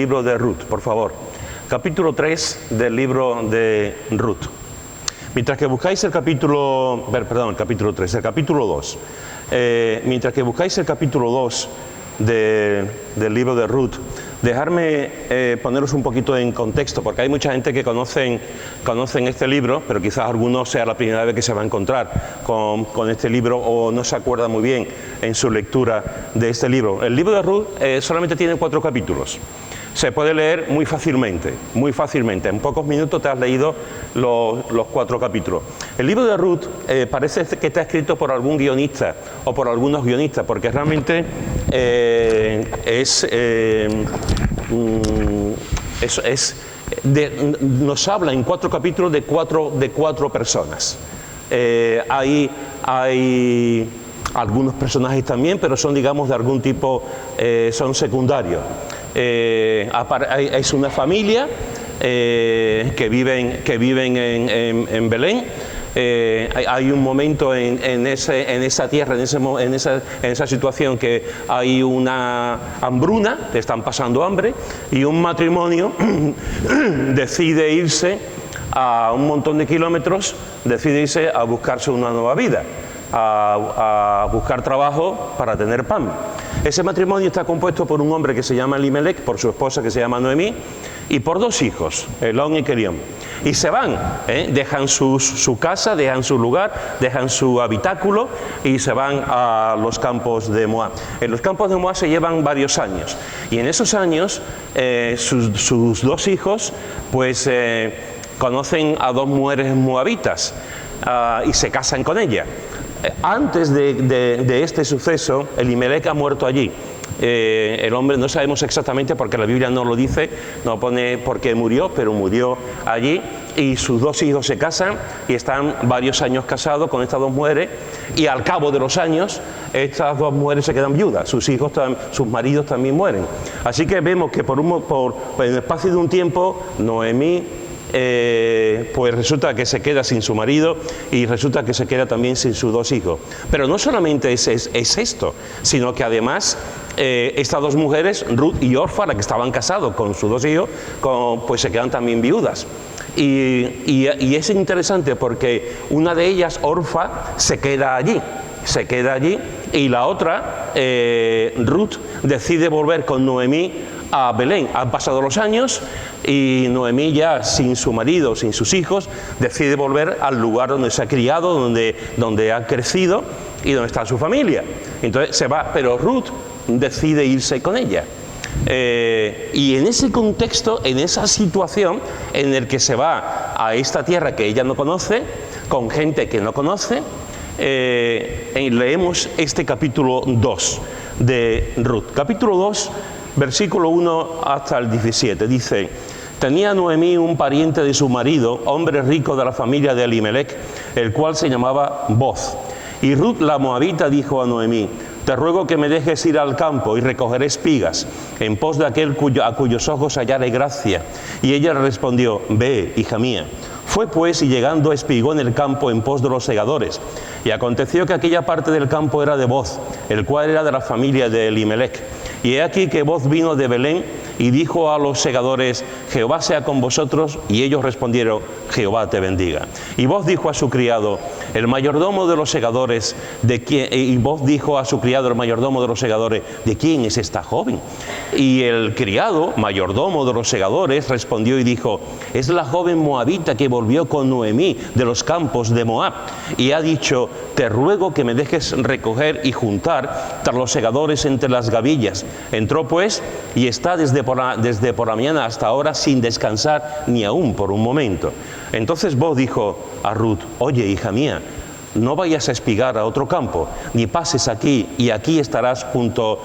Libro de Ruth, por favor. Capítulo 3 del libro de Ruth. Mientras que buscáis el capítulo 2. Mientras que buscáis el capítulo 2 del libro de Ruth, dejarme poneros un poquito en contexto, porque hay mucha gente que conocen este libro, pero quizás algunos sea la primera vez que se va a encontrar con este libro o no se acuerda muy bien en su lectura de este libro. El libro de Ruth solamente tiene 4 capítulos. Se puede leer muy fácilmente. En pocos minutos te has leído los 4 capítulos. El libro de Ruth parece que está escrito por algún guionista o por algunos guionistas, porque realmente nos habla en 4 capítulos de cuatro personas. Hay algunos personajes también, pero son, digamos, de algún tipo, son secundarios. Es una familia que viven en Belén. Hay un momento en esa tierra, en esa situación, que hay una hambruna, que están pasando hambre, y un matrimonio decide irse a un montón de kilómetros, decide irse a buscarse una nueva vida, a buscar trabajo para tener pan. Ese matrimonio está compuesto por un hombre que se llama Elimelech, por su esposa que se llama Noemí, y por 2 hijos, Elón y Quelión. Y se van, dejan su casa, dejan su lugar, dejan su habitáculo y se van a los campos de Moab. En los campos de Moab se llevan varios años, y en esos años sus 2 hijos pues conocen a 2 mujeres moabitas y se casan con ellas. Antes de este suceso, Elimelech ha muerto allí. El hombre, no sabemos exactamente porque la Biblia no lo dice, no pone por qué murió, pero murió allí, y sus 2 hijos se casan y están varios años casados con estas 2 mujeres, y al cabo de los años estas 2 mujeres se quedan viudas, sus maridos también mueren. Así que vemos que por el espacio de un tiempo, Noemí pues resulta que se queda sin su marido, y resulta que se queda también sin sus 2 hijos. Pero no solamente es esto, sino que además estas 2 mujeres, Ruth y Orfa, las que estaban casados con sus 2 hijos, pues se quedan también viudas. Y es interesante porque una de ellas, Orfa, se queda allí, y la otra, Ruth, decide volver con Noemí a Belén. Han pasado los años y Noemí, ya sin su marido, sin sus hijos, decide volver al lugar donde se ha criado, donde ha crecido y donde está su familia. Entonces se va, pero Ruth decide irse con ella. Y en ese contexto, en esa situación en el que se va a esta tierra que ella no conoce, con gente que no conoce, leemos este capítulo 2 de Ruth. Capítulo 2, versículo 1 hasta el 17, dice: tenía Noemí un pariente de su marido, hombre rico de la familia de Elimelech, el cual se llamaba Boz. Y Ruth la moabita dijo a Noemí: te ruego que me dejes ir al campo y recogeré espigas, en pos de aquel a cuyos ojos hallaré gracia. Y ella respondió: ve, hija mía. Fue pues, y llegando espigó en el campo en pos de los segadores. Y aconteció que aquella parte del campo era de Boz, el cual era de la familia de Elimelech. Y he aquí que Boz vino de Belén y dijo a los segadores: Jehová sea con vosotros. Y ellos respondieron: Jehová te bendiga. Y Boz dijo a su criado, el mayordomo de los segadores, ¿de quién es esta joven? Y el criado, mayordomo de los segadores, respondió y dijo: es la joven moabita que volvió con Noemí de los campos de Moab. Y ha dicho: te ruego que me dejes recoger y juntar tras los segadores entre las gavillas. Entró pues y está desde por la mañana hasta ahora sin descansar ni aún por un momento. Entonces Boz dijo a Ruth: oye, hija mía, no vayas a espigar a otro campo, ni pases aquí y aquí estarás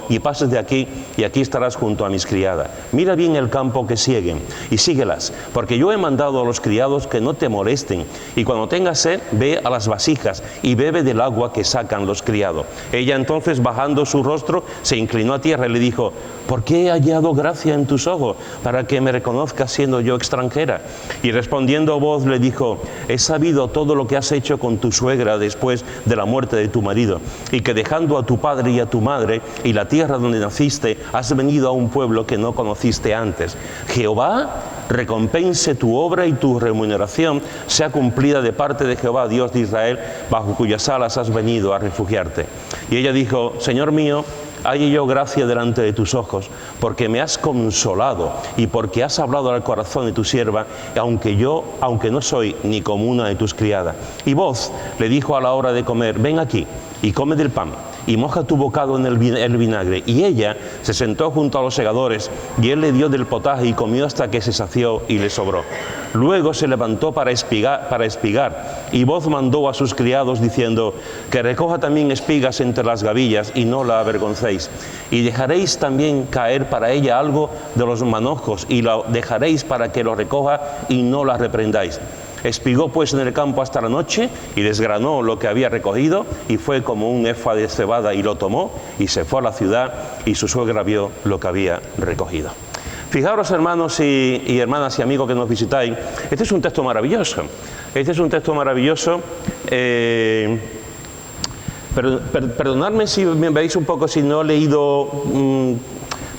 ni pases de aquí y aquí estarás junto a mis criadas. Mira bien el campo que siguen y síguelas, porque yo he mandado a los criados que no te molesten, y cuando tengas sed, ve a las vasijas y bebe del agua que sacan los criados. Ella entonces, bajando su rostro, se inclinó a tierra y le dijo: ¿por qué he hallado gracia en tus ojos para que me reconozcas siendo yo extranjera? Y respondiendo Boz le dijo: he sabido todo lo que has hecho con tu suegra vida después de la muerte de tu marido, y que dejando a tu padre y a tu madre y la tierra donde naciste, has venido a un pueblo que no conociste antes. Jehová recompense tu obra y tu remuneración sea cumplida de parte de Jehová, Dios de Israel, bajo cuyas alas has venido a refugiarte. Y ella dijo: Señor mío, halle yo gracia delante de tus ojos, porque me has consolado y porque has hablado al corazón de tu sierva, aunque no soy ni como una de tus criadas. Y vos le dijo a la hora de comer: ven aquí y come del pan, y moja tu bocado en el vinagre. Y ella se sentó junto a los segadores, y él le dio del potaje y comió hasta que se sació y le sobró. Luego se levantó para espigar, y vos mandó a sus criados diciendo: que recoja también espigas entre las gavillas, y no la avergoncéis. Y dejaréis también caer para ella algo de los manojos, y la dejaréis para que lo recoja, y no la reprendáis. Espigó pues en el campo hasta la noche, y desgranó lo que había recogido, y fue como un efa de cebada, y lo tomó, y se fue a la ciudad, y su suegra vio lo que había recogido. Fijaros, hermanos y hermanas y amigos que nos visitáis, este es un texto maravilloso. Este es un texto maravilloso. Perdonadme si me veis un poco si no he leído,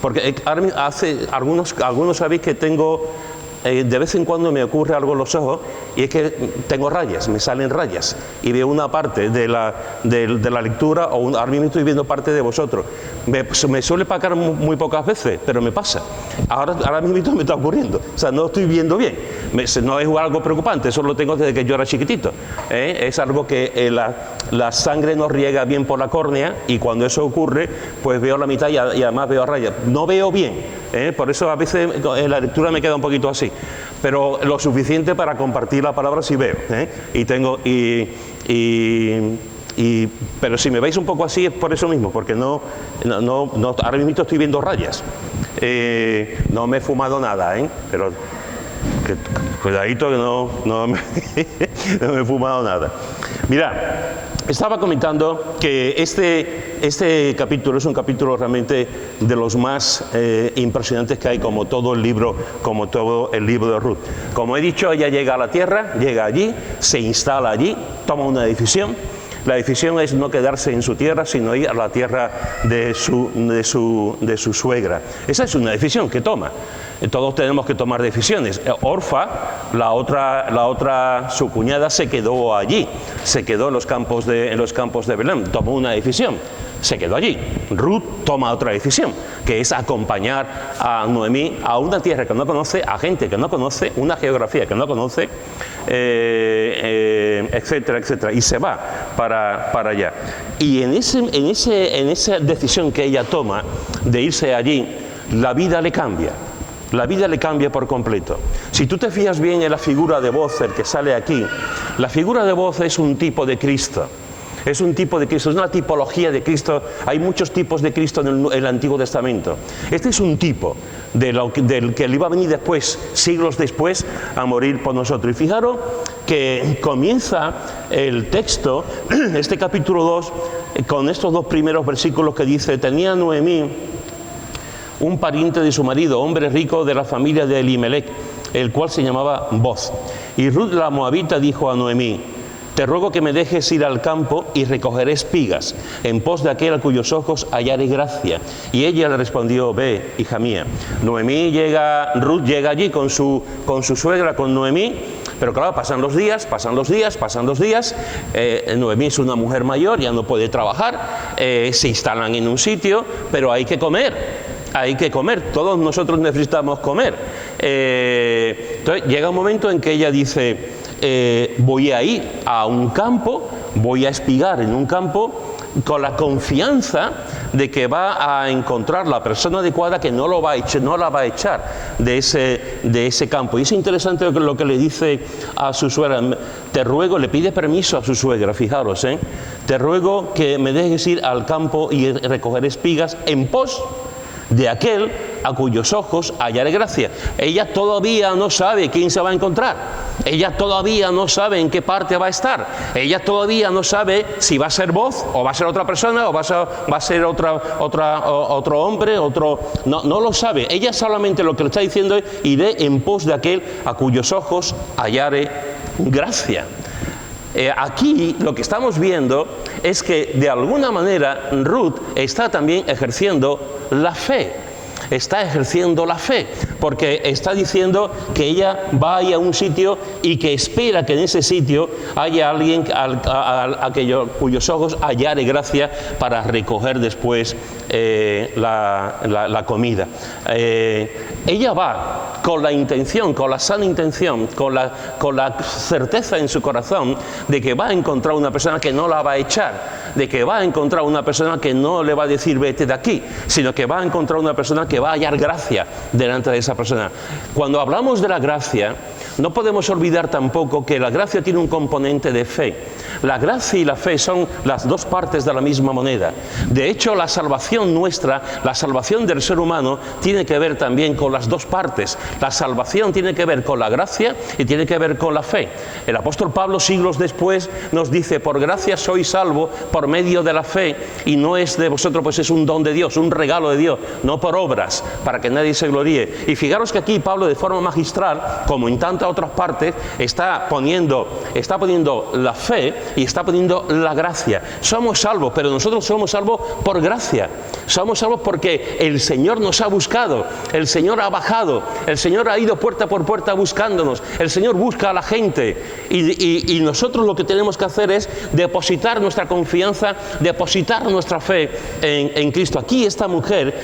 porque algunos sabéis que tengo, de vez en cuando me ocurre algo en los ojos, y es que tengo rayas, me salen rayas, y veo una parte de la lectura, ahora mismo estoy viendo parte de vosotros. Me suele pasar muy pocas veces, pero me pasa. Ahora mismo me está ocurriendo, o sea, no estoy viendo bien. No es algo preocupante, eso lo tengo desde que yo era chiquitito. Es algo que la sangre no riega bien por la córnea, y cuando eso ocurre, pues veo la mitad y además veo rayas. No veo bien, por eso a veces en la lectura me queda un poquito así, pero lo suficiente para compartir la palabra sí veo, pero si me veis un poco así es por eso mismo, porque no ahora mismo estoy viendo rayas. No me he fumado nada, pero cuidadito que no me he fumado nada. Mira, estaba comentando que este capítulo es un capítulo realmente de los más impresionantes que hay, como todo el libro de Ruth. Como he dicho, ella llega a la tierra, llega allí, se instala allí, toma una decisión. La decisión es no quedarse en su tierra, sino ir a la tierra de su suegra. Esa es una decisión que toma. Todos tenemos que tomar decisiones. Orfa, la otra, su cuñada, se quedó allí, se quedó en los campos de Belén, tomó una decisión, se quedó allí. Ruth toma otra decisión, que es acompañar a Noemí a una tierra que no conoce, a gente que no conoce, una geografía que no conoce, etcétera, etcétera, y se va para allá. Y en esa decisión que ella toma de irse allí, la vida le cambia. La vida le cambia por completo. Si tú te fijas bien en la figura de voz, el que sale aquí, la figura de voz es un tipo de Cristo. Es un tipo de Cristo, es una tipología de Cristo. Hay muchos tipos de Cristo en el Antiguo Testamento. Este es un tipo del que le iba a venir después, siglos después, a morir por nosotros. Y fijaros que comienza el texto, este capítulo 2, con estos dos primeros versículos que dice: tenía Noemí un pariente de su marido, hombre rico de la familia de Elimelech, el cual se llamaba Boz. Y Ruth la moabita dijo a Noemí: te ruego que me dejes ir al campo y recogeré espigas, en pos de aquel a cuyos ojos hallaré gracia. Y ella le respondió: ve, hija mía. Ruth llega allí con su suegra, con Noemí, pero claro, pasan los días. Noemí es una mujer mayor, ya no puede trabajar, se instalan en un sitio, pero hay que comer. Todos nosotros necesitamos comer. Entonces llega un momento en que ella dice: voy a ir a un campo, voy a espigar en un campo, con la confianza de que va a encontrar la persona adecuada que no la va a echar de ese campo. Y es interesante lo que le dice a su suegra. Te ruego, le pide permiso a su suegra, fijaros, te ruego que me dejes ir al campo y recoger espigas en pos de aquel a cuyos ojos hallaré gracia. Ella todavía no sabe quién se va a encontrar. Ella todavía no sabe en qué parte va a estar. Ella todavía no sabe si va a ser Boz, o va a ser otra persona, o va a ser otro hombre, no lo sabe. Ella solamente lo que le está diciendo es: iré en pos de aquel a cuyos ojos hallaré gracia. Aquí lo que estamos viendo es que de alguna manera Ruth está también ejerciendo la fe. Está ejerciendo la fe, porque está diciendo que ella va a ir a un sitio y que espera que en ese sitio haya alguien cuyos ojos hallare gracia para recoger después la comida. Ella va con la intención, con la sana intención, con la certeza en su corazón de que va a encontrar una persona que no la va a echar, de que va a encontrar una persona que no le va a decir vete de aquí, sino que va a encontrar una persona que va a hallar gracia delante de esa persona. Cuando hablamos de la gracia, no podemos olvidar tampoco que la gracia tiene un componente de fe. La gracia y la fe son las dos partes de la misma moneda. De hecho, la salvación nuestra, la salvación del ser humano, tiene que ver también con las dos partes. La salvación tiene que ver con la gracia y tiene que ver con la fe. El apóstol Pablo, siglos después, nos dice: por gracia sois salvo por medio de la fe, y no es de vosotros, pues es un don de Dios, un regalo de Dios, no por obras, para que nadie se gloríe. Y fijaros que aquí Pablo, de forma magistral, como en tantas otras partes, está poniendo la fe y está poniendo la gracia. Somos salvos, pero nosotros somos salvos por gracia. Somos salvos porque el Señor nos ha buscado, el Señor ha bajado, el Señor ha ido puerta por puerta buscándonos, el Señor busca a la gente, y nosotros lo que tenemos que hacer es depositar nuestra confianza, depositar nuestra fe en Cristo. Aquí esta mujer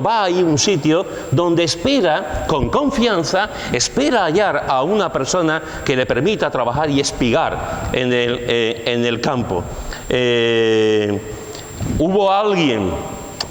va a ir a un sitio donde espera con confianza, espera hallar a una persona que le permita trabajar y espigar en el campo. Hubo alguien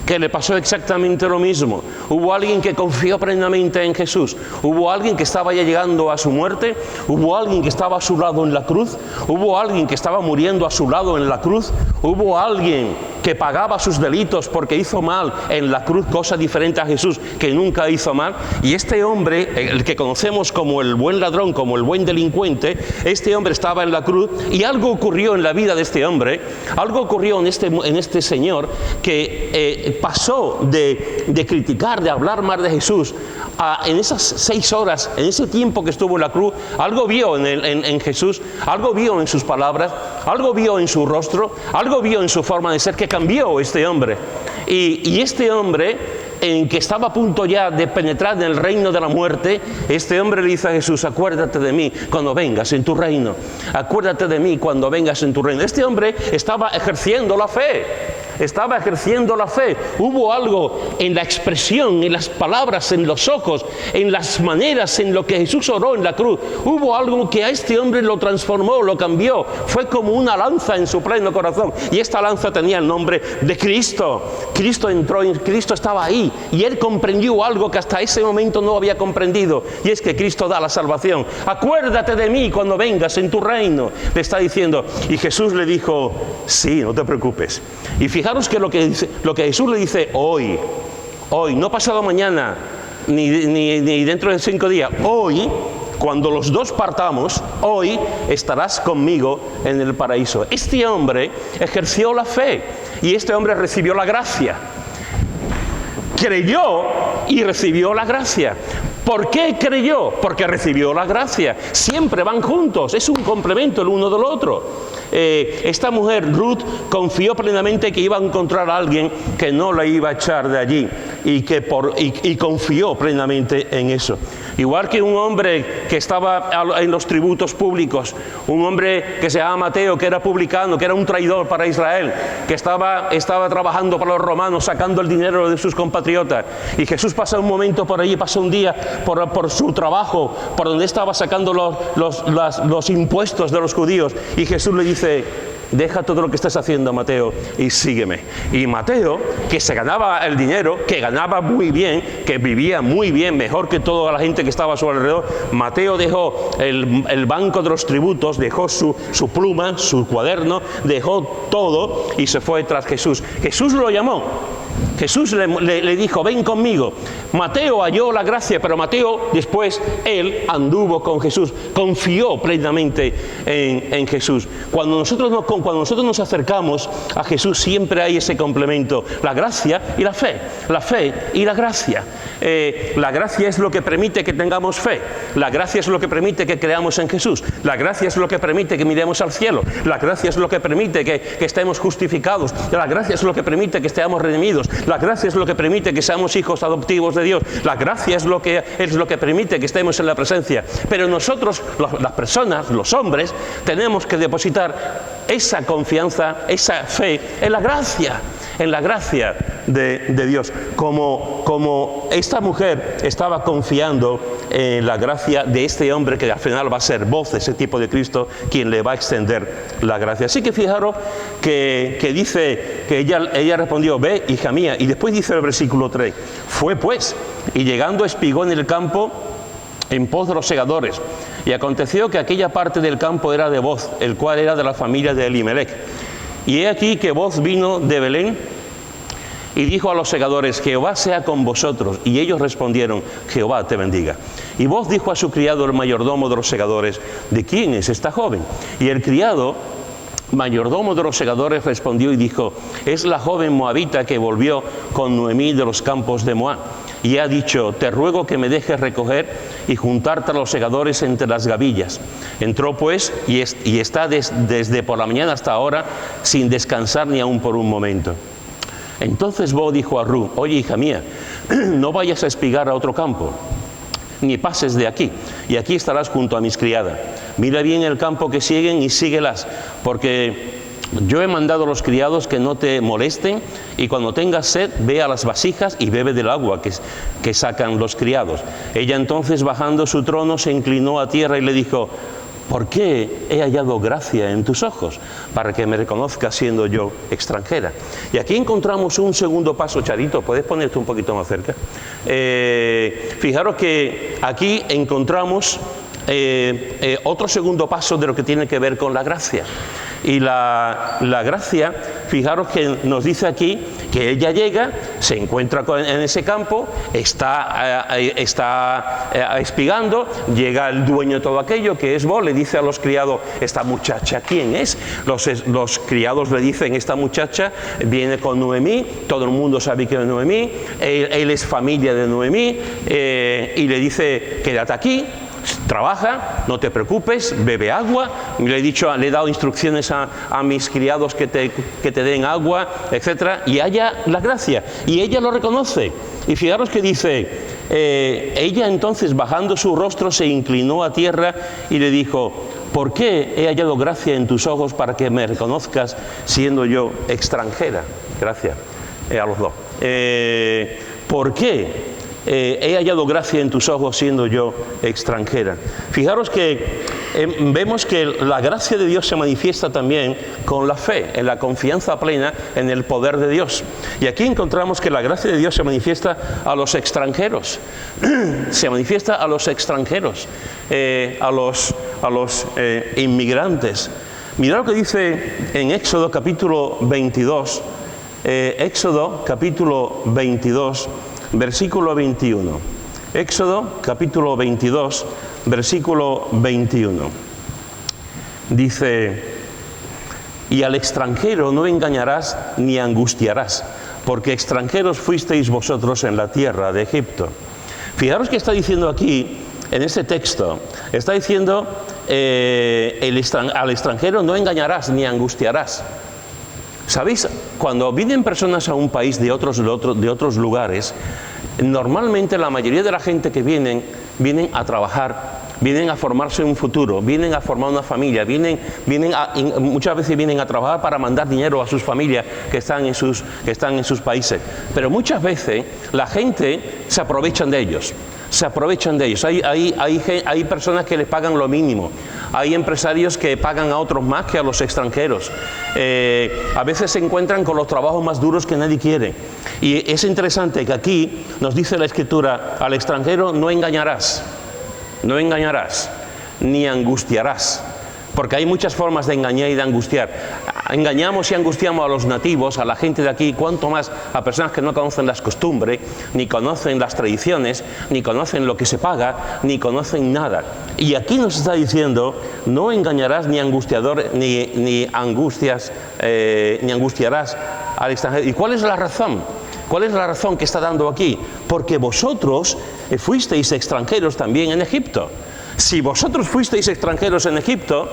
que le pasó exactamente lo mismo. Hubo alguien que confió plenamente en Jesús. Hubo alguien que estaba ya llegando a su muerte. Hubo alguien que estaba a su lado en la cruz. Hubo alguien que estaba muriendo a su lado en la cruz. Hubo alguien que pagaba sus delitos porque hizo mal en la cruz, cosa diferente a Jesús, que nunca hizo mal. Y este hombre, el que conocemos como el buen ladrón, como el buen delincuente, este hombre estaba en la cruz, y algo ocurrió en la vida de este hombre, algo ocurrió en este señor, que pasó de criticar, de hablar mal de Jesús, en esas 6 horas, en ese tiempo que estuvo en la cruz, algo vio en Jesús, algo vio en sus palabras, algo vio en su rostro, algo vio en su forma de ser, que cambió este hombre. Y este hombre, en que estaba a punto ya de penetrar en el reino de la muerte, este hombre le dice a Jesús: acuérdate de mí cuando vengas en tu reino, acuérdate de mí cuando vengas en tu reino. Este hombre estaba ejerciendo la fe. Estaba ejerciendo la fe. Hubo algo en la expresión, en las palabras, en los ojos, en las maneras, en lo que Jesús oró en la cruz. Hubo algo que a este hombre lo transformó, lo cambió. Fue como una lanza en su pleno corazón. Y esta lanza tenía el nombre de Cristo. Cristo entró, Cristo estaba ahí. Y él comprendió algo que hasta ese momento no había comprendido. Y es que Cristo da la salvación. Acuérdate de mí cuando vengas en tu reino, le está diciendo. Y Jesús le dijo: sí, no te preocupes. Y fijaros que lo que Jesús le dice hoy, no pasado mañana, ni dentro de 5 días, hoy, cuando los dos partamos, hoy estarás conmigo en el paraíso. Este hombre ejerció la fe y este hombre recibió la gracia. Creyó y recibió la gracia. ¿Por qué creyó? Porque recibió la gracia. Siempre van juntos, es un complemento el uno del otro. Esta mujer, Ruth, confió plenamente que iba a encontrar a alguien que no la iba a echar de allí, y confió plenamente en eso. Igual que un hombre que estaba en los tributos públicos, un hombre que se llama Mateo, que era publicano, que era un traidor para Israel, que estaba trabajando para los romanos, sacando el dinero de sus compatriotas. Y Jesús pasa un momento por allí, pasa un día por su trabajo, por donde estaba sacando los impuestos de los judíos. Y Jesús le dice: deja todo lo que estás haciendo, Mateo, y sígueme. Y Mateo, que se ganaba el dinero, que ganaba muy bien, que vivía muy bien, mejor que toda la gente que estaba a su alrededor, Mateo dejó el banco de los tributos, dejó su pluma, su cuaderno, dejó todo y se fue tras Jesús. Jesús lo llamó Jesús le dijo, ven conmigo. Mateo halló la gracia, pero Mateo después, él anduvo con Jesús, confió plenamente en Jesús. Cuando nosotros nos acercamos a Jesús, siempre hay ese complemento, la gracia y la fe y la gracia. La gracia es lo que permite que tengamos fe, la gracia es lo que permite que creamos en Jesús, la gracia es lo que permite que miremos al cielo, la gracia es lo que permite que estemos justificados, la gracia es lo que permite que estemos redimidos, la gracia es lo que permite que seamos hijos adoptivos de Dios, la gracia es lo que permite que estemos en la presencia. Pero nosotros, las personas, los hombres, tenemos que depositar esa confianza, esa fe en la gracia de Dios. Como esta mujer estaba confiando en la gracia de este hombre que al final va a ser voz de ese tipo de Cristo, quien le va a extender la gracia. Así que fijaros que dice que ella respondió, ve, hija mía, y después dice el versículo 3, fue pues, y llegando espigó en el campo en pos de los segadores, y aconteció que aquella parte del campo era de Boz, el cual era de la familia de Elimelech. Y he aquí que Boz vino de Belén y dijo a los segadores, Jehová sea con vosotros. Y ellos respondieron, Jehová te bendiga. Y Boz dijo a su criado, el mayordomo de los segadores, ¿de quién es esta joven? Y el criado, mayordomo de los segadores, respondió y dijo, es la joven moabita que volvió con Noemí de los campos de Moab. Y ha dicho, te ruego que me dejes recoger y juntarte a los segadores entre las gavillas. Entró pues y está desde por la mañana hasta ahora sin descansar ni aun por un momento. Entonces Boaz dijo a Ruth, oye, hija mía, no vayas a espigar a otro campo, ni pases de aquí, y aquí estarás junto a mis criadas. Mira bien el campo que siguen y síguelas, porque yo he mandado a los criados que no te molesten, y cuando tengas sed, ve a las vasijas y bebe del agua que sacan los criados. Ella entonces, bajando su trono, se inclinó a tierra y le dijo, ¿por qué he hallado gracia en tus ojos? Para que me reconozcas siendo yo extranjera. Y aquí encontramos un segundo paso, Charito, ¿puedes ponerte un poquito más cerca? Fijaros que aquí encontramos otro segundo paso de lo que tiene que ver con la gracia. Y la gracia, fijaros que nos dice aquí que ella llega, se encuentra en ese campo, está espigando, llega el dueño de todo aquello, que es Boaz, le dice a los criados, ¿esta muchacha quién es? Los criados le dicen, esta muchacha viene con Noemí, todo el mundo sabe que es Noemí, él es familia de Noemí, y le dice, quédate aquí, trabaja, no te preocupes, bebe agua. Le he dado instrucciones a mis criados que te den agua, etcétera, y haya la gracia. Y ella lo reconoce. Y fijaros que dice, ella entonces bajando su rostro se inclinó a tierra y le dijo, ¿por qué he hallado gracia en tus ojos para que me reconozcas siendo yo extranjera? Gracias a los dos. ¿Por qué he hallado gracia en tus ojos siendo yo extranjera? Fijaros que vemos que la gracia de Dios se manifiesta también con la fe, en la confianza plena en el poder de Dios. Y aquí encontramos que la gracia de Dios se manifiesta a los extranjeros, se manifiesta a los extranjeros, a los inmigrantes. Mirad lo que dice en Éxodo capítulo 22, Éxodo capítulo 22, versículo 21. Éxodo capítulo 22, versículo 21. Dice, y al extranjero no engañarás ni angustiarás, porque extranjeros fuisteis vosotros en la tierra de Egipto. Fijaros que está diciendo aquí, en este texto, está diciendo, al extranjero no engañarás ni angustiarás. ¿Sabéis? Cuando vienen personas a un país de otros lugares, normalmente la mayoría de la gente que vienen a trabajar, vienen a formarse un futuro, vienen a formar una familia, muchas veces vienen a trabajar para mandar dinero a sus familias que están en sus países. Pero muchas veces la gente se aprovechan de ellos. Hay personas que les pagan lo mínimo. Hay empresarios que pagan a otros más que a los extranjeros. A veces se encuentran con los trabajos más duros que nadie quiere. Y es interesante que aquí nos dice la Escritura, al extranjero no engañarás, ni angustiarás. porque hay muchas formas de engañar y de angustiar. Engañamos y angustiamos a los nativos, a la gente de aquí, cuanto más a personas que no conocen las costumbres, ni conocen las tradiciones, ni conocen lo que se paga, ni conocen nada. Y aquí nos está diciendo, no engañarás ni angustiarás al extranjero. ¿Y cuál es la razón? ¿Cuál es la razón que está dando aquí? Porque vosotros fuisteis extranjeros también en Egipto. Si vosotros fuisteis extranjeros en Egipto,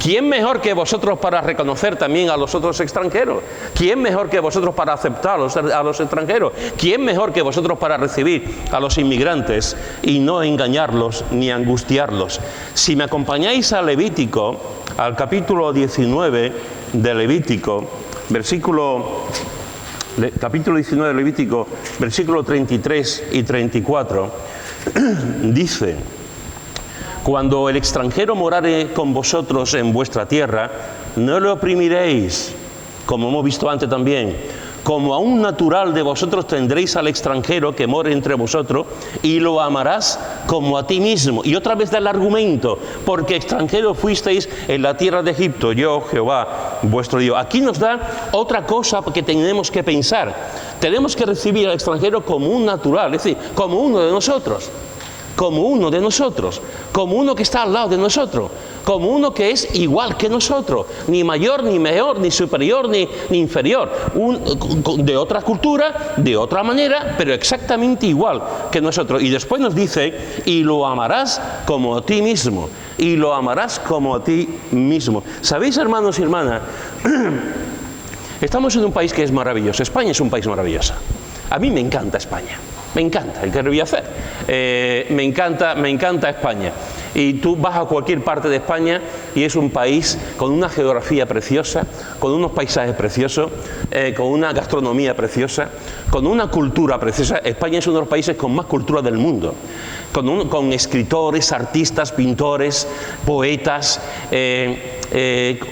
¿quién mejor que vosotros para reconocer también a los otros extranjeros? ¿Quién mejor que vosotros para aceptar a los extranjeros? ¿Quién mejor que vosotros para recibir a los inmigrantes y no engañarlos ni angustiarlos? Si me acompañáis a Levítico, al capítulo 19 de Levítico, capítulo 19 de Levítico, versículo 33 y 34, dice: cuando el extranjero morare con vosotros en vuestra tierra, no le oprimiréis, como hemos visto antes también. Como a un natural de vosotros tendréis al extranjero que more entre vosotros y lo amarás como a ti mismo. Y otra vez da el argumento, porque extranjeros fuisteis en la tierra de Egipto, yo Jehová vuestro Dios. Aquí nos da otra cosa que tenemos que pensar. Tenemos que recibir al extranjero como un natural, es decir, como uno de nosotros. Como uno de nosotros, como uno que está al lado de nosotros, como uno que es igual que nosotros, ni mayor, ni mejor, ni superior, ni inferior, de otra cultura, de otra manera, pero exactamente igual que nosotros. Y después nos dice, y lo amarás como a ti mismo, y lo amarás como a ti mismo. ¿Sabéis, hermanos y hermanas? Estamos en un país que es maravilloso. España es un país maravilloso. A mí me encanta España. Me encanta, ¿qué le voy a hacer? Me encanta España. Y tú vas a cualquier parte de España y es un país con una geografía preciosa, con unos paisajes preciosos, con una gastronomía preciosa, con una cultura preciosa. España es uno de los países con más cultura del mundo, con escritores, artistas, pintores, poetas,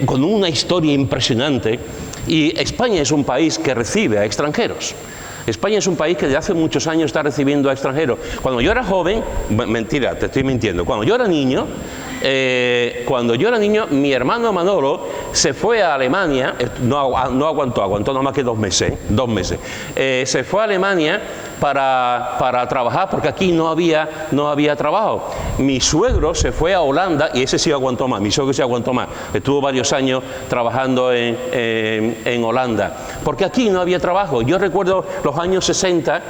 con una historia impresionante. Y España es un país que recibe a extranjeros. España es un país que desde hace muchos años está recibiendo a extranjeros. Cuando yo era joven, mentira, te estoy mintiendo, cuando yo era niño, mi hermano Manolo se fue a Alemania, no aguantó nada más que 2 meses, se fue a Alemania para trabajar, porque aquí no había trabajo. Mi suegro se fue a Holanda, y ese sí aguantó más, estuvo varios años trabajando en Holanda, porque aquí no había trabajo. Yo recuerdo los años 60,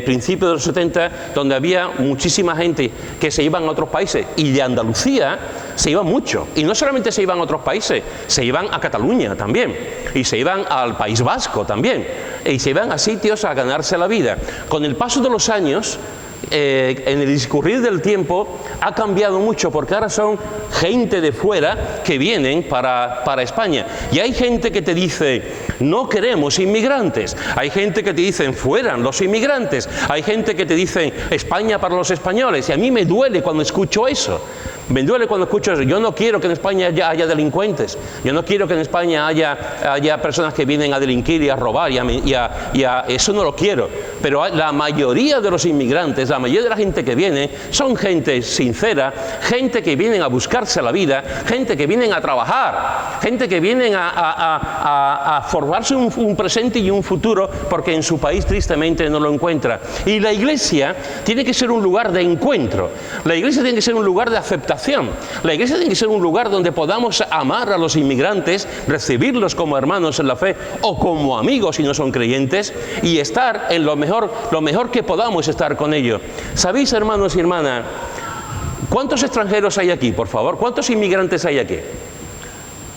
principios de los 70, donde había muchísima gente que se iban a otros países, y de Andalucía se iban mucho, y no solamente se iban a otros países, se iban a Cataluña también, y se iban al País Vasco también, y se iban a sitios a ganarse la vida. Con el paso de los años, en el discurrir del tiempo, ha cambiado mucho, porque ahora son gente de fuera que vienen para España. Y hay gente que te dice, no queremos inmigrantes. Hay gente que te dicen, fueran los inmigrantes. Hay gente que te dice, España para los españoles. Y a mí me duele cuando escucho eso. Yo no quiero que en España haya delincuentes. Yo no quiero que en España haya personas que vienen a delinquir y a robar. Eso no lo quiero. Pero la mayoría de los inmigrantes, la mayoría de la gente que viene, son gente sincera, gente que vienen a buscarse la vida, gente que vienen a trabajar, gente que vienen a formarse un presente y un futuro, porque en su país tristemente no lo encuentra. Y la iglesia tiene que ser un lugar de encuentro. La iglesia tiene que ser un lugar de aceptación. La iglesia tiene que ser un lugar donde podamos amar a los inmigrantes, recibirlos como hermanos en la fe o como amigos si no son creyentes, y estar en lo mejor que podamos estar con ellos. ¿Sabéis, hermanos y hermanas, cuántos extranjeros hay aquí, por favor? ¿Cuántos inmigrantes hay aquí?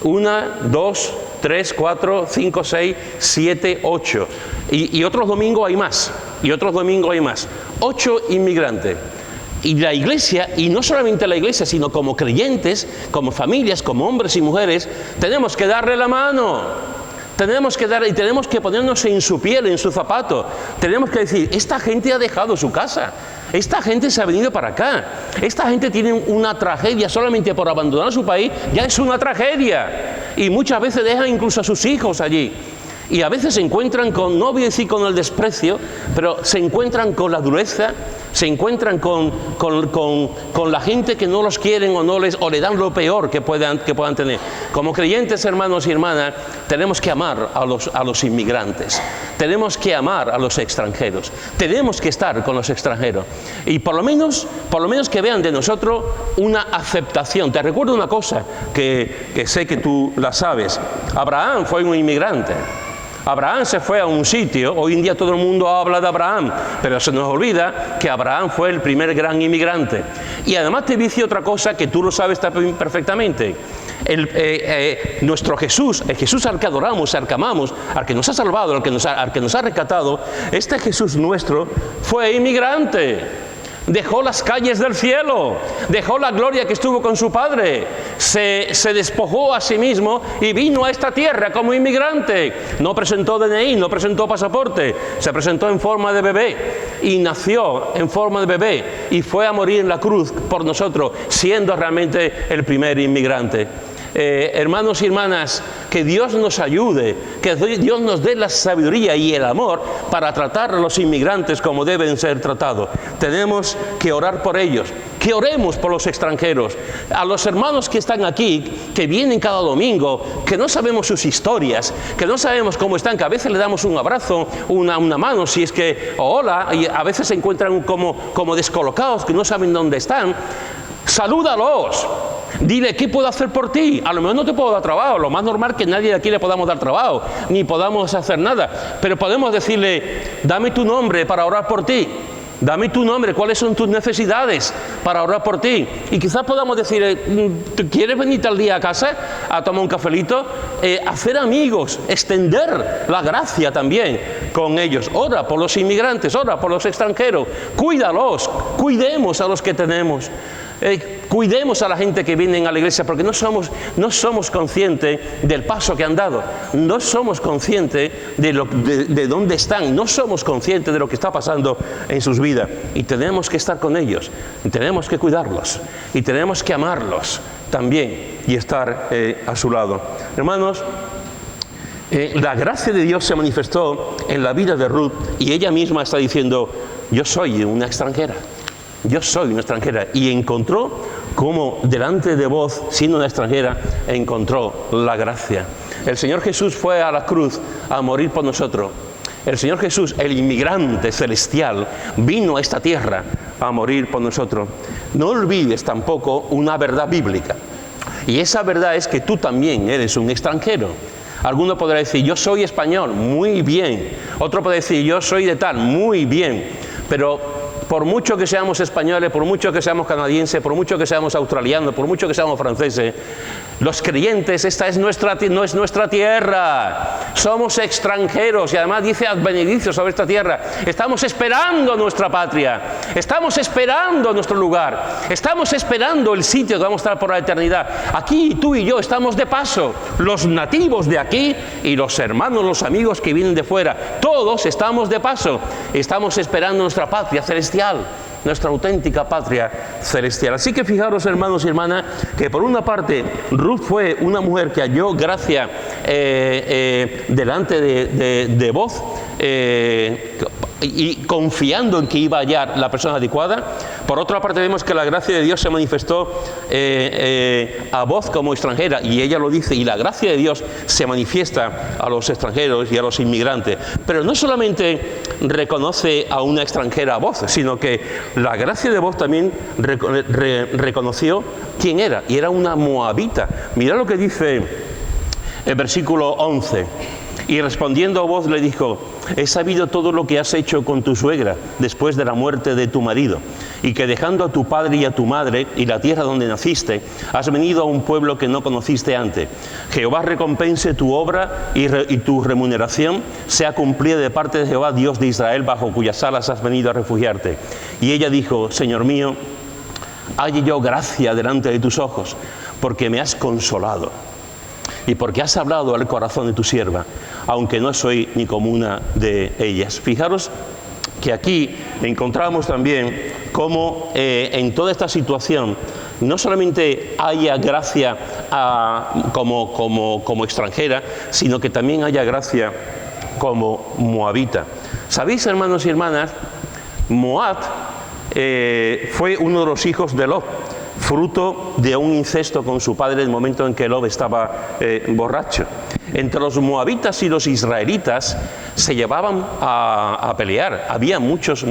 1, 2, 3, 4, 5, 6, 7, 8. Y otros domingos hay más. 8 inmigrantes. Y la iglesia, y no solamente la iglesia, sino como creyentes, como familias, como hombres y mujeres, tenemos que darle la mano. Tenemos que ponernos en su piel, en su zapato. Tenemos que decir, esta gente ha dejado su casa. Esta gente se ha venido para acá. Esta gente tiene una tragedia solamente por abandonar su país. Ya es una tragedia. Y muchas veces dejan incluso a sus hijos allí. Y a veces se encuentran con, no voy a decir con el desprecio, pero se encuentran con la dureza, se encuentran con la gente que no los quieren o le dan lo peor que puedan tener. Como creyentes, hermanos y hermanas, tenemos que amar a los inmigrantes, tenemos que amar a los extranjeros, tenemos que estar con los extranjeros y por lo menos que vean de nosotros una aceptación. Te recuerdo una cosa que sé que tú la sabes. Abraham fue un inmigrante. Abraham se fue a un sitio, hoy en día todo el mundo habla de Abraham, pero se nos olvida que Abraham fue el primer gran inmigrante. Y además te dice otra cosa que tú lo sabes perfectamente. Nuestro Jesús, el Jesús al que adoramos, al que amamos, al que nos ha salvado, al que nos ha rescatado, este Jesús nuestro fue inmigrante. Dejó las calles del cielo, dejó la gloria que estuvo con su Padre, se despojó a sí mismo y vino a esta tierra como inmigrante. No presentó DNI, no presentó pasaporte, se presentó en forma de bebé y nació en forma de bebé y fue a morir en la cruz por nosotros, siendo realmente el primer inmigrante. Hermanos y hermanas, que Dios nos ayude, que Dios nos dé la sabiduría y el amor para tratar a los inmigrantes como deben ser tratados. Tenemos que orar por ellos, que oremos por los extranjeros, a los hermanos que están aquí, que vienen cada domingo, que no sabemos sus historias, que no sabemos cómo están, que a veces le damos un abrazo, una mano, si es que hola, y a veces se encuentran como descolocados, que no saben dónde están. Salúdalos. Dile, ¿qué puedo hacer por ti? A lo mejor no te puedo dar trabajo, lo más normal que nadie de aquí le podamos dar trabajo, ni podamos hacer nada, pero podemos decirle, dame tu nombre para orar por ti, dame tu nombre, cuáles son tus necesidades para orar por ti. Y quizás podamos decirle, ¿quieres venir tal día a casa a tomar un cafelito? Hacer amigos, extender la gracia también con ellos. Ora por los inmigrantes, ora por los extranjeros, cuídalos, cuidemos a los que tenemos. Cuidemos a la gente que viene a la iglesia, porque no somos conscientes del paso que han dado, no somos conscientes de dónde están, no somos conscientes de lo que está pasando en sus vidas, y tenemos que estar con ellos, y tenemos que cuidarlos y tenemos que amarlos también y estar a su lado. Hermanos, la gracia de Dios se manifestó en la vida de Ruth, y ella misma está diciendo, yo soy una extranjera. Yo soy una extranjera, y encontró como delante de Booz, siendo una extranjera, encontró la gracia. El Señor Jesús fue a la cruz a morir por nosotros. El Señor Jesús, el inmigrante celestial, vino a esta tierra a morir por nosotros. No olvides tampoco una verdad bíblica, y esa verdad es que tú también eres un extranjero. Alguno podrá decir, yo soy español, muy bien. Otro podrá decir, yo soy de tal, muy bien. Pero por mucho que seamos españoles, por mucho que seamos canadienses, por mucho que seamos australianos, por mucho que seamos franceses, los creyentes, esta no es nuestra tierra. Somos extranjeros, y además dice advenedizo sobre esta tierra. Estamos esperando nuestra patria, estamos esperando nuestro lugar, estamos esperando el sitio que vamos a estar por la eternidad. Aquí tú y yo estamos de paso, los nativos de aquí y los hermanos, los amigos que vienen de fuera, todos estamos de paso, estamos esperando nuestra patria celestial, nuestra auténtica patria celestial. Así que fijaros, hermanos y hermanas, que por una parte Ruth fue una mujer que halló gracia delante de Booz, y confiando en que iba a hallar la persona adecuada. Por otra parte vemos que la gracia de Dios se manifestó a Booz como extranjera, y ella lo dice, y la gracia de Dios se manifiesta a los extranjeros y a los inmigrantes. Pero no solamente reconoce a una extranjera a Booz, sino que la gracia de Booz también reconoció quién era, y era una moabita. Mirad lo que dice el versículo 11. Y respondiendo a Booz le dijo, he sabido todo lo que has hecho con tu suegra después de la muerte de tu marido, y que dejando a tu padre y a tu madre y la tierra donde naciste, has venido a un pueblo que no conociste antes. Jehová recompense tu obra y tu remuneración sea cumplida de parte de Jehová, Dios de Israel, bajo cuyas alas has venido a refugiarte. Y ella dijo, Señor mío, halle yo gracia delante de tus ojos, porque me has consolado y porque has hablado al corazón de tu sierva, aunque no soy ni como una de ellas. Fijaros que aquí encontramos también cómo en toda esta situación no solamente haya gracia como extranjera, sino que también haya gracia como moabita. ¿Sabéis, hermanos y hermanas? Moab fue uno de los hijos de Lot, fruto de un incesto con su padre en el momento en que Lot estaba borracho. Entre los moabitas y los israelitas se llevaban a pelear. Había muchas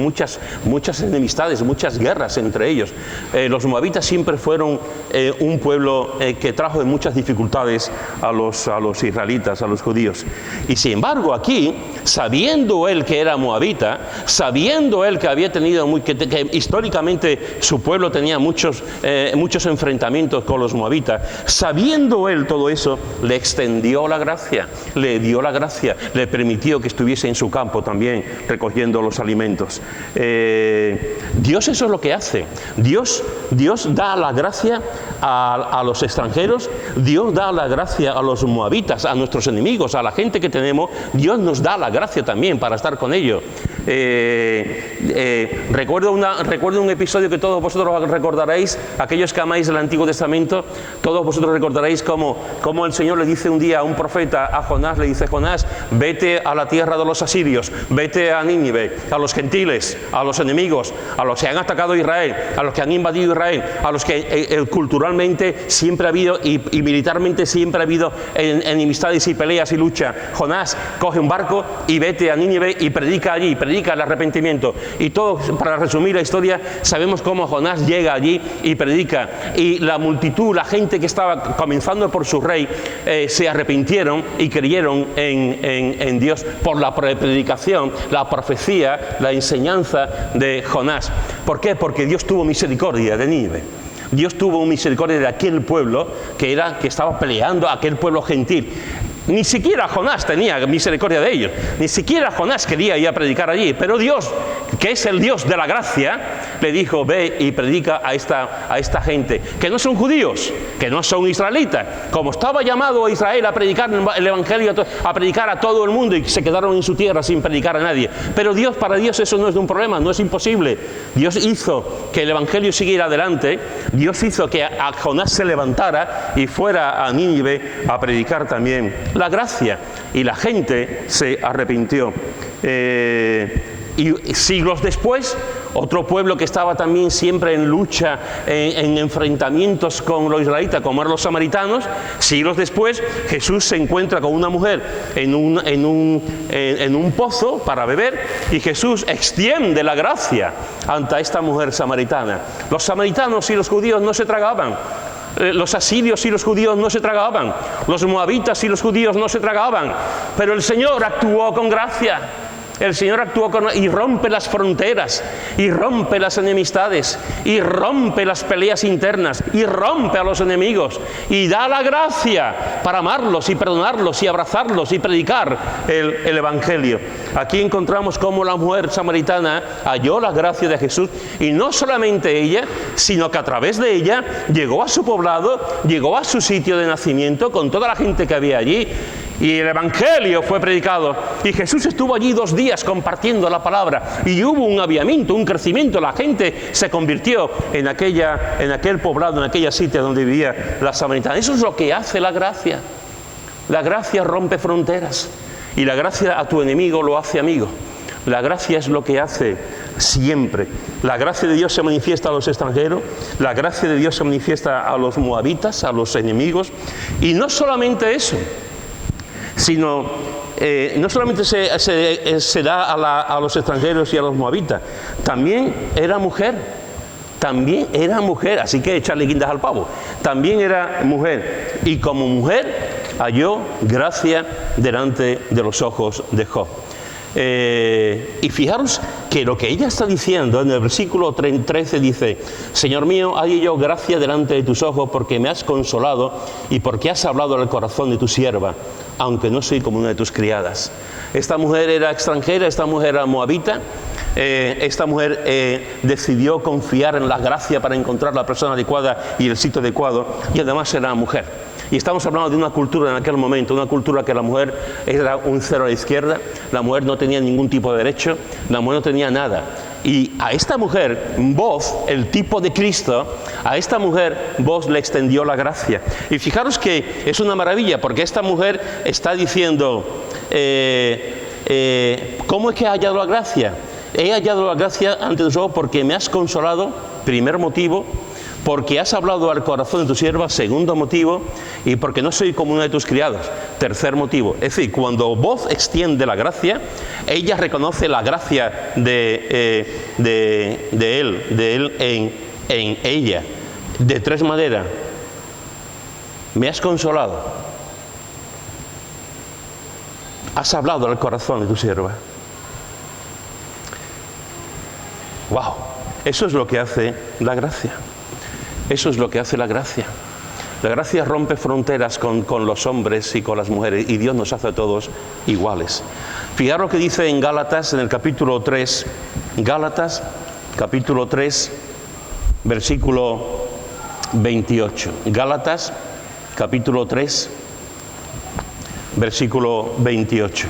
enemistades, muchas guerras entre ellos. Los moabitas siempre fueron un pueblo que trajo muchas dificultades a los israelitas, a los judíos. Y sin embargo aquí, sabiendo él que era moabita, sabiendo él que había tenido, que históricamente su pueblo tenía muchos enfrentamientos con los moabitas, sabiendo él todo eso, le extendió la gracia, le dio la gracia, le permitió que estuviese en su campo también recogiendo los alimentos. Dios eso es lo que hace. Dios da la gracia a los extranjeros, Dios da la gracia a los moabitas, a nuestros enemigos, a la gente que tenemos. Dios nos da la gracia también para estar con ellos. Recuerdo un episodio que todos vosotros recordaréis, aquellos que amáis el Antiguo Testamento, todos vosotros recordaréis cómo el Señor le dice un día a un profeta, a Jonás, le dice: Jonás, vete a la tierra de los asirios, vete a Nínive, a los gentiles, a los enemigos, a los que han atacado a Israel, a los que han invadido Israel, a los que culturalmente siempre ha habido y militarmente siempre ha habido enemistades y peleas y lucha. Jonás, coge un barco y vete a Nínive y predica allí, predica el arrepentimiento. Y todo, para resumir la historia, sabemos cómo Jonás llega allí y predica, y la multitud, la gente que estaba comenzando por su rey, se arrepintieron y creyeron en Dios por la predicación, la profecía, la enseñanza de Jonás. ¿Por qué? Porque Dios tuvo misericordia de Nínive. Dios tuvo misericordia de aquel pueblo que estaba peleando, aquel pueblo gentil. Ni siquiera Jonás tenía misericordia de ellos, ni siquiera Jonás quería ir a predicar allí, pero Dios, que es el Dios de la gracia, le dijo: ve y predica a esta gente, que no son judíos, que no son israelitas. Como estaba llamado a Israel a predicar el Evangelio, a predicar a todo el mundo, y se quedaron en su tierra sin predicar a nadie. Pero para Dios eso no es un problema, no es imposible. Dios hizo que el Evangelio siguiera adelante, Dios hizo que a Jonás se levantara y fuera a Nínive a predicar también la gracia, y la gente se arrepintió. Y siglos después, otro pueblo que estaba también siempre en lucha, en enfrentamientos con los israelitas, como eran los samaritanos, siglos después Jesús se encuentra con una mujer en un pozo para beber, y Jesús extiende la gracia ante esta mujer samaritana. Los samaritanos y los judíos no se tragaban. Los asirios y los judíos no se tragaban, los moabitas y los judíos no se tragaban, pero el Señor actuó con gracia. El Señor actuó y rompe las fronteras, y rompe las enemistades, y rompe las peleas internas, y rompe a los enemigos, y da la gracia para amarlos y perdonarlos y abrazarlos y predicar el Evangelio. Aquí encontramos cómo la mujer samaritana halló la gracia de Jesús, y no solamente ella, sino que a través de ella llegó a su poblado, llegó a su sitio de nacimiento con toda la gente que había allí. Y el Evangelio fue predicado, y Jesús estuvo allí 2 días compartiendo la palabra, y hubo un avivamiento, un crecimiento. La gente se convirtió en aquel poblado, en aquella sitio donde vivía la samaritana. Eso es lo que hace la gracia. La gracia rompe fronteras, y la gracia a tu enemigo lo hace amigo. La gracia es lo que hace siempre. La gracia de Dios se manifiesta a los extranjeros, la gracia de Dios se manifiesta a los moabitas, a los enemigos. Y no solamente eso, sino no solamente se da a los extranjeros y a los moabitas, también era mujer, así que echarle guindas al pavo, también era mujer, y como mujer halló gracia delante de los ojos de Job. Y fijaros que lo que ella está diciendo en el versículo 13 dice: Señor mío, hallé yo gracia delante de tus ojos, porque me has consolado y porque has hablado al corazón de tu sierva, aunque no soy como una de tus criadas. Esta mujer era extranjera, esta mujer era moabita. Esta mujer decidió confiar en la gracia para encontrar la persona adecuada y el sitio adecuado, y además era mujer. Y estamos hablando de una cultura en aquel momento, una cultura que la mujer era un cero a la izquierda, la mujer no tenía ningún tipo de derecho, la mujer no tenía nada. Y a esta mujer, Boaz, el tipo de Cristo, a esta mujer Boaz le extendió la gracia. Y fijaros que es una maravilla, porque esta mujer está diciendo, ¿cómo es que he hallado la gracia? He hallado la gracia ante tus ojos porque me has consolado, primer motivo, porque has hablado al corazón de tu sierva, segundo motivo, y porque no soy como una de tus criadas, tercer motivo. Es decir, cuando Boaz extiende la gracia, ella reconoce la gracia de él en ella, de tres maneras. Me has consolado, has hablado al corazón de tu sierva. ¡Wow! Eso es lo que hace la gracia. Eso es lo que hace la gracia. La gracia rompe fronteras con los hombres y con las mujeres, y Dios nos hace a todos iguales. Fijaros lo que dice en Gálatas, en el capítulo 3, Gálatas, capítulo 3, versículo 28. Gálatas, capítulo 3, versículo 28.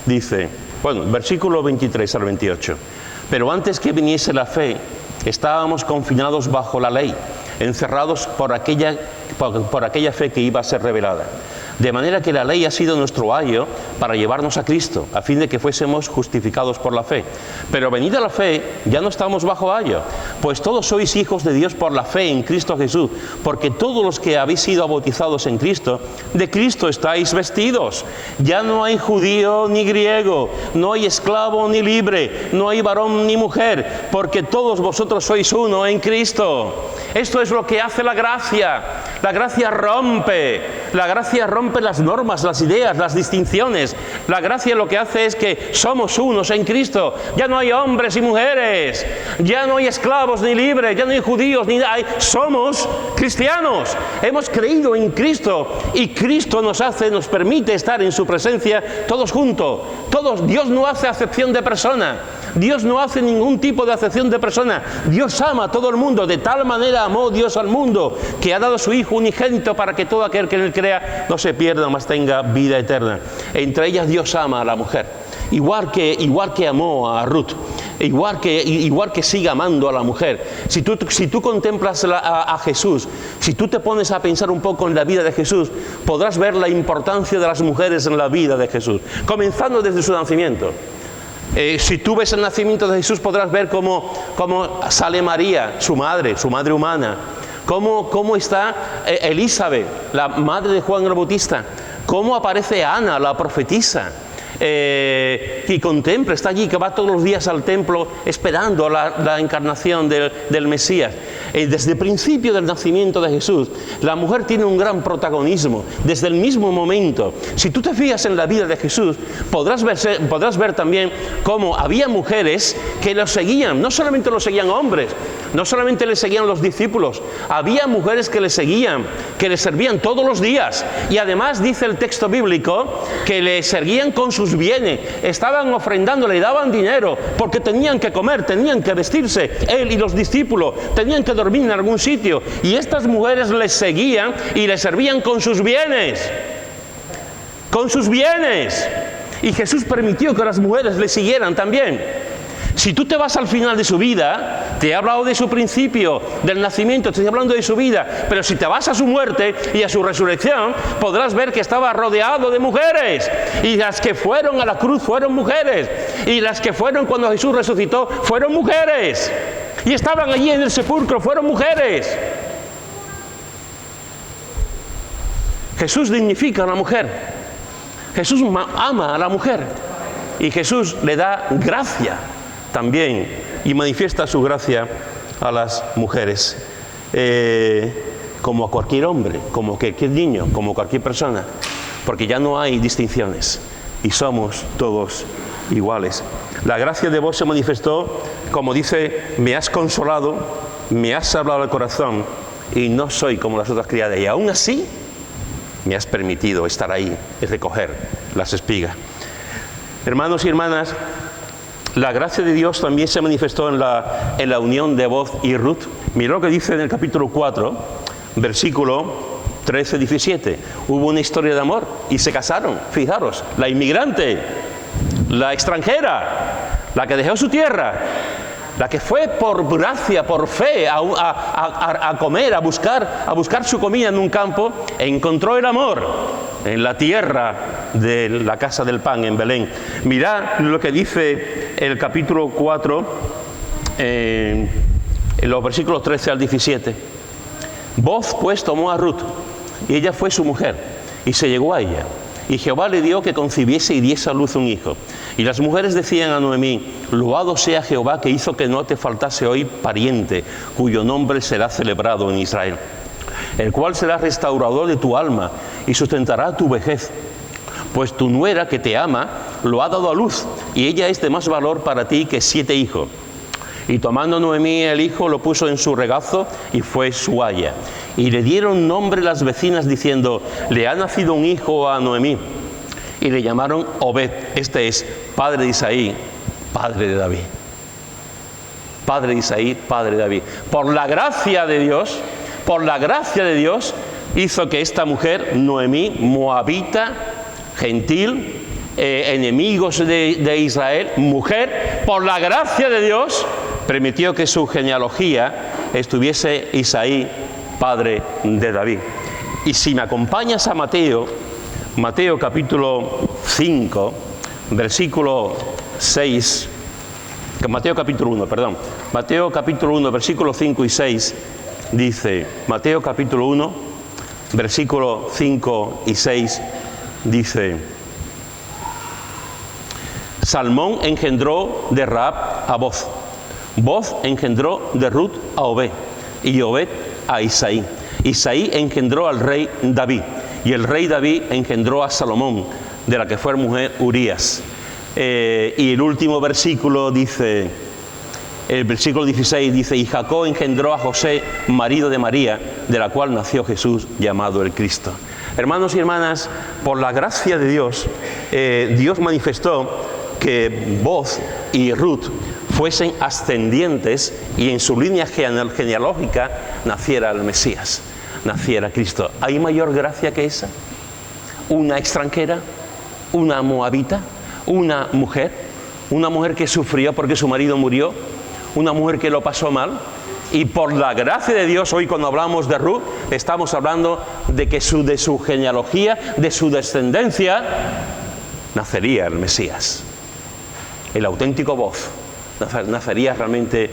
Dice, bueno, versículo 23 al 28. Pero antes que viniese la fe, estábamos confinados bajo la ley, encerrados por aquella fe que iba a ser revelada. De manera que la ley ha sido nuestro ayo para llevarnos a Cristo, a fin de que fuésemos justificados por la fe. Pero venida la fe, ya no estamos bajo ayo, pues todos sois hijos de Dios por la fe en Cristo Jesús, porque todos los que habéis sido bautizados en Cristo, de Cristo estáis vestidos. Ya no hay judío ni griego, no hay esclavo ni libre, no hay varón ni mujer, porque todos vosotros sois uno en Cristo. Esto es lo que hace la gracia. La gracia rompe las normas, las ideas, las distinciones. La gracia lo que hace es que somos unos en Cristo. Ya no hay hombres y mujeres, ya no hay esclavos ni libres, ya no hay judíos somos cristianos. Hemos creído en Cristo y Cristo nos permite estar en su presencia todos juntos. Todos. Dios no hace acepción de persona. Dios no hace ningún tipo de acepción de persona. Dios ama a todo el mundo. De tal manera amó Dios al mundo que ha dado a su Hijo unigénito para que todo aquel que en él crea no se pierda, mas tenga vida eterna. Entre ellas Dios ama a la mujer, igual que amó a Ruth, igual que sigue amando a la mujer. Si tú contemplas a Jesús, si tú te pones a pensar un poco en la vida de Jesús, podrás ver la importancia de las mujeres en la vida de Jesús, comenzando desde su nacimiento. Si tú ves el nacimiento de Jesús, podrás ver cómo sale María, su madre humana, cómo está Elizabeth, la madre de Juan el Bautista, cómo aparece Ana, la profetisa, y contempla, está allí, que va todos los días al templo esperando la encarnación del Mesías. Desde el principio del nacimiento de Jesús, la mujer tiene un gran protagonismo, desde el mismo momento. Si tú te fijas en la vida de Jesús, podrás ver también cómo había mujeres que lo seguían. No solamente lo seguían hombres, no solamente le seguían los discípulos, había mujeres que le seguían, que le servían todos los días. Y además dice el texto bíblico que le servían con sus bienes, estaban ofrendando, le daban dinero, porque tenían que comer, tenían que vestirse, él y los discípulos, tenían que dormir en algún sitio, y estas mujeres les seguían y les servían con sus bienes. Con sus bienes. Y Jesús permitió que las mujeres le siguieran también. Si tú te vas al final de su vida, te he hablado de su principio, del nacimiento, te estoy hablando de su vida, pero si te vas a su muerte y a su resurrección, podrás ver que estaba rodeado de mujeres, y las que fueron a la cruz fueron mujeres, y las que fueron cuando Jesús resucitó fueron mujeres, y estaban allí en el sepulcro, fueron mujeres. Jesús dignifica a la mujer, Jesús ama a la mujer, y Jesús le da gracia también, y manifiesta su gracia a las mujeres, como a cualquier hombre, como a cualquier niño, como a cualquier persona, porque ya no hay distinciones y somos todos iguales. La gracia de vos se manifestó, como dice, me has consolado, me has hablado al corazón, y no soy como las otras criadas, y aún así me has permitido estar ahí y recoger las espigas. Hermanos y hermanas, la gracia de Dios también se manifestó en la unión de Boaz y Ruth. Mirad lo que dice en el capítulo 4, versículo 13:17. Hubo una historia de amor y se casaron. Fijaros, la inmigrante, la extranjera, la que dejó su tierra, la que fue por gracia, por fe, a comer, a buscar su comida en un campo, encontró el amor en la tierra de la casa del pan en Belén. Mirad lo que dice el capítulo 4, en los versículos 13 al 17. Boz pues tomó a Ruth, y ella fue su mujer, y se llegó a ella. Y Jehová le dio que concibiese y diese a luz un hijo. Y las mujeres decían a Noemí: loado sea Jehová que hizo que no te faltase hoy pariente, cuyo nombre será celebrado en Israel, el cual será restaurador de tu alma y sustentará tu vejez. Pues tu nuera que te ama lo ha dado a luz, y ella es de más valor para ti que 7 hijos. Y tomando Noemí el hijo, lo puso en su regazo y fue su aya. Y le dieron nombre las vecinas diciendo: le ha nacido un hijo a Noemí. Y le llamaron Obed. Este es padre de Isaí, padre de David. Padre de Isaí, padre de David. Por la gracia de Dios, hizo que esta mujer, Noemí, moabita, gentil, enemigos de Israel, mujer, por la gracia de Dios, permitió que su genealogía estuviese Isaí, padre de David. Y si me acompañas a Mateo capítulo 5, versículo 6, Mateo capítulo 1, versículos 5 y 6, dice, Mateo capítulo 1, versículo 5 y 6, dice: Salmón engendró de Rahab a Boz, Boz engendró de Ruth a Obed, y Obed a Isaí. Isaí engendró al rey David, y el rey David engendró a Salomón, de la que fue mujer Urías. Y el último versículo dice, el versículo 16 dice: y Jacob engendró a José, marido de María, de la cual nació Jesús, llamado el Cristo. Hermanos y hermanas, por la gracia de Dios, Dios manifestó que Boz y Ruth fuesen ascendientes, y en su línea genealógica naciera el Mesías, naciera Cristo. ¿Hay mayor gracia que esa? Una extranjera, una moabita, una mujer que sufrió porque su marido murió, una mujer que lo pasó mal, y por la gracia de Dios, hoy cuando hablamos de Ruth, estamos hablando de que de su genealogía, de su descendencia, nacería el Mesías, el auténtico Boz, nacería realmente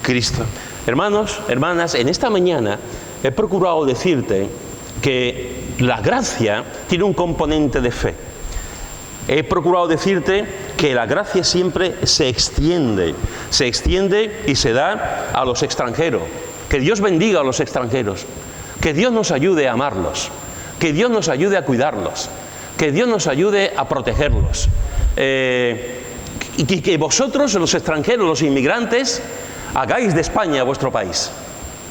Cristo. Hermanos, hermanas, en esta mañana he procurado decirte que la gracia tiene un componente de fe. He procurado decirte que la gracia siempre se extiende y se da a los extranjeros. Que Dios bendiga a los extranjeros, que Dios nos ayude a amarlos, que Dios nos ayude a cuidarlos, que Dios nos ayude a protegerlos. Y que vosotros, los extranjeros, los inmigrantes, hagáis de España vuestro país,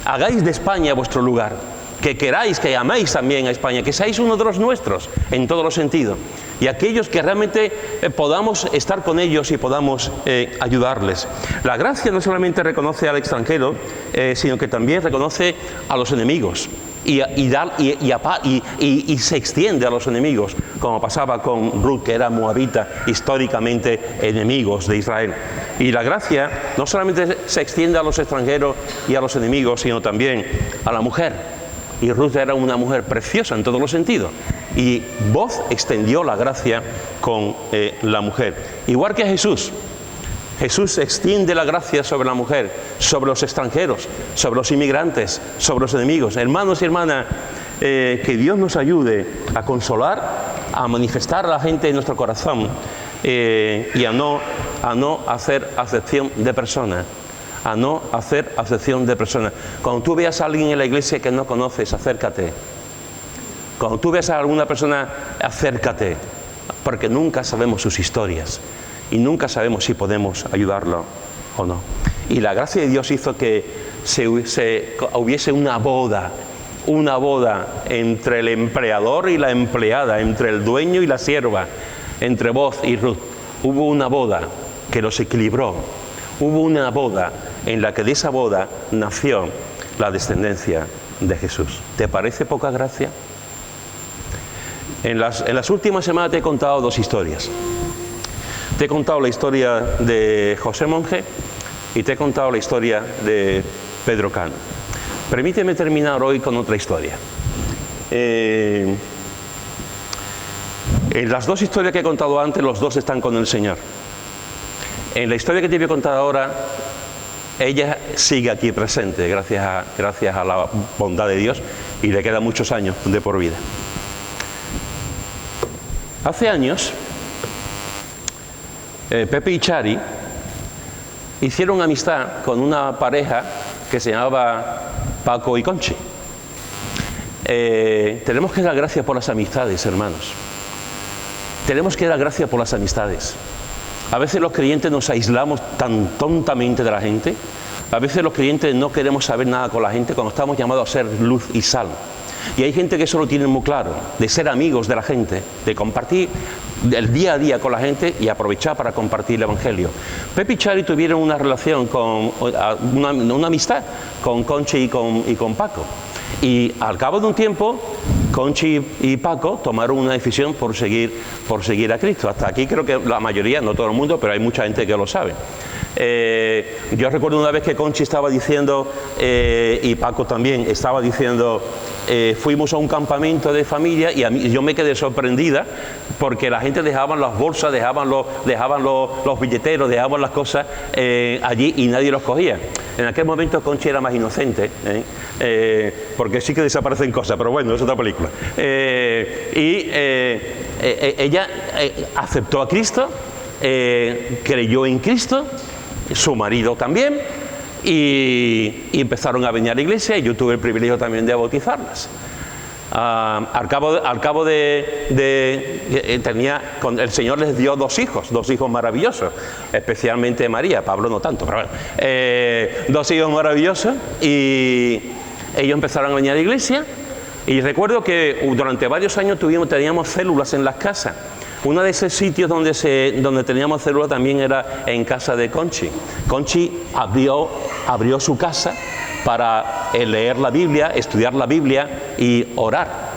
hagáis de España vuestro lugar, que queráis, que améis también a España, que seáis uno de los nuestros en todos los sentidos, y aquellos que realmente podamos estar con ellos y podamos ayudarles. La gracia no solamente reconoce al extranjero, sino que también reconoce a los enemigos y se extiende a los enemigos, como pasaba con Ruth, que era moabita, históricamente enemigos de Israel. Y la gracia no solamente se extiende a los extranjeros y a los enemigos, sino también a la mujer. Y Ruth era una mujer preciosa en todos los sentidos. Y Boz extendió la gracia con la mujer. Igual que Jesús. Jesús extiende la gracia sobre la mujer, sobre los extranjeros, sobre los inmigrantes, sobre los enemigos. Hermanos y hermanas, que Dios nos ayude a consolar, a manifestar a la gente en nuestro corazón y a no hacer acepción de personas. A no hacer acepción de personas. Cuando tú veas a alguien en la iglesia que no conoces, acércate. Cuando tú veas a alguna persona, acércate, porque nunca sabemos sus historias y nunca sabemos si podemos ayudarlo o no. Y la gracia de Dios hizo que hubiese una boda entre el empleador y la empleada, entre el dueño y la sierva, entre Boz y Ruth. Hubo una boda que los equilibró. Hubo una boda en la que de esa boda nació la descendencia de Jesús. ¿Te parece poca gracia? En las últimas semanas te he contado dos historias. Te he contado la historia de José Monje y te he contado la historia de Pedro Cano. Permíteme terminar hoy con otra historia. En las dos historias que he contado antes, los dos están con el Señor. En la historia que te voy a contar ahora, ella sigue aquí presente, gracias a la bondad de Dios, y le quedan muchos años de por vida. Hace años, Pepe y Chari hicieron amistad con una pareja que se llamaba Paco y Conchi. Tenemos que dar gracias por las amistades, hermanos. Tenemos que dar gracias por las amistades. A veces los creyentes nos aislamos tan tontamente de la gente. A veces los creyentes no queremos saber nada con la gente cuando estamos llamados a ser luz y sal. Y hay gente que eso lo tiene muy claro, de ser amigos de la gente, de compartir el día a día con la gente y aprovechar para compartir el Evangelio. Pepe y Chari tuvieron una relación, una amistad con Conchi y con Paco. Y al cabo de un tiempo, Conchi y Paco tomaron una decisión por seguir a Cristo. Hasta aquí creo que la mayoría, no todo el mundo, pero hay mucha gente que lo sabe. Yo recuerdo una vez que Conchi estaba diciendo, y Paco también estaba diciendo, fuimos a un campamento de familia y yo me quedé sorprendida porque la gente dejaban las bolsas, dejaban los billeteros, dejaban las cosas allí y nadie los cogía. En aquel momento Conchi era más inocente, porque sí que desaparecen cosas, pero bueno, es otra película. Ella aceptó a Cristo, creyó en Cristo, su marido también, y empezaron a venir a la iglesia y yo tuve el privilegio también de bautizarlas. Al cabo el Señor les dio dos hijos maravillosos, especialmente María, Pablo no tanto, pero bueno, dos hijos maravillosos, y ellos empezaron a venir a la iglesia. Y recuerdo que durante varios años teníamos células en las casas. Uno de esos sitios donde teníamos célula también era en casa de Conchi. Conchi abrió su casa para leer la Biblia, estudiar la Biblia y orar.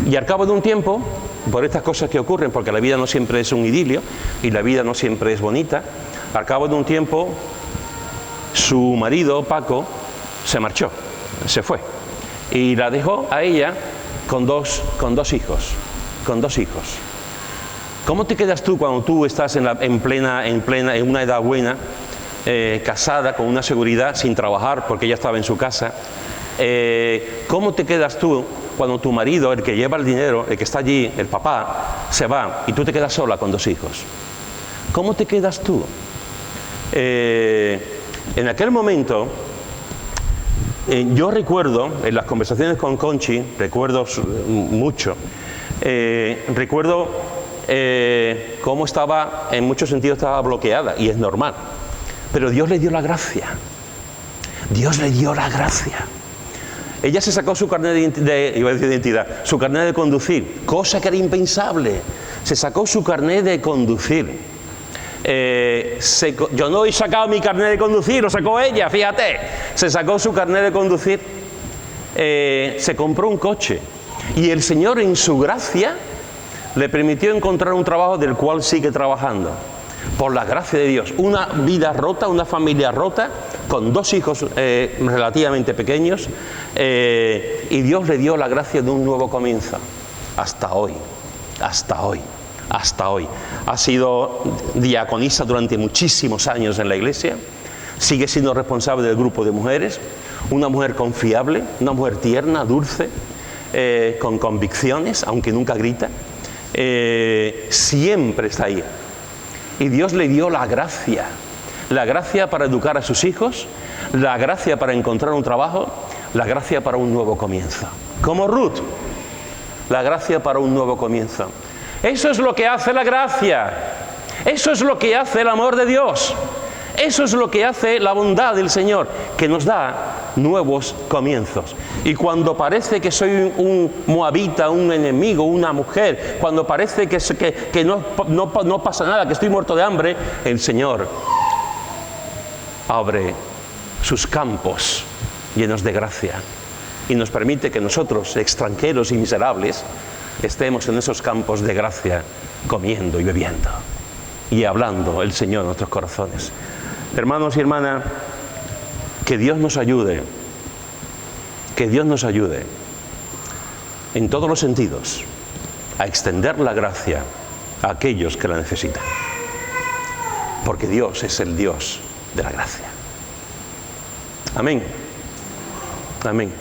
Y al cabo de un tiempo, por estas cosas que ocurren, porque la vida no siempre es un idilio y la vida no siempre es bonita, al cabo de un tiempo su marido, Paco, se marchó, se fue y la dejó a ella con dos hijos. ¿Cómo te quedas tú cuando tú estás en una edad buena, casada, con una seguridad, sin trabajar porque ella estaba en su casa? ¿Cómo te quedas tú cuando tu marido, el que lleva el dinero, el que está allí, el papá, se va y tú te quedas sola con dos hijos? ¿Cómo te quedas tú? En aquel momento, yo recuerdo, en las conversaciones con Conchi, recuerdo mucho, recuerdo cómo estaba, en muchos sentidos estaba bloqueada, y es normal, pero Dios le dio la gracia. Dios le dio la gracia. Ella se sacó su carnet su carnet de conducir, cosa que era impensable. Se sacó su carnet de conducir. Yo no he sacado mi carnet de conducir, lo sacó ella, fíjate. Se sacó su carnet de conducir, se compró un coche y el Señor en su gracia le permitió encontrar un trabajo del cual sigue trabajando, por la gracia de Dios. Una vida rota, una familia rota, con dos hijos relativamente pequeños, y Dios le dio la gracia de un nuevo comienzo, hasta hoy. Ha sido diaconisa durante muchísimos años en la iglesia, sigue siendo responsable del grupo de mujeres, una mujer confiable, una mujer tierna, dulce, con convicciones, aunque nunca grita, siempre está ahí. Y Dios le dio la gracia para educar a sus hijos, la gracia para encontrar un trabajo, la gracia para un nuevo comienzo. Como Ruth, la gracia para un nuevo comienzo. Eso es lo que hace la gracia. Eso es lo que hace el amor de Dios. Eso es lo que hace la bondad del Señor, que nos da nuevos comienzos. Y cuando parece que soy un moabita, un enemigo, una mujer, cuando parece que no pasa nada, que estoy muerto de hambre, el Señor abre sus campos llenos de gracia y nos permite que nosotros, extranjeros y miserables, estemos en esos campos de gracia comiendo y bebiendo y hablando el Señor en nuestros corazones. Hermanos y hermanas, que Dios nos ayude, en todos los sentidos, a extender la gracia a aquellos que la necesitan. Porque Dios es el Dios de la gracia. Amén. Amén.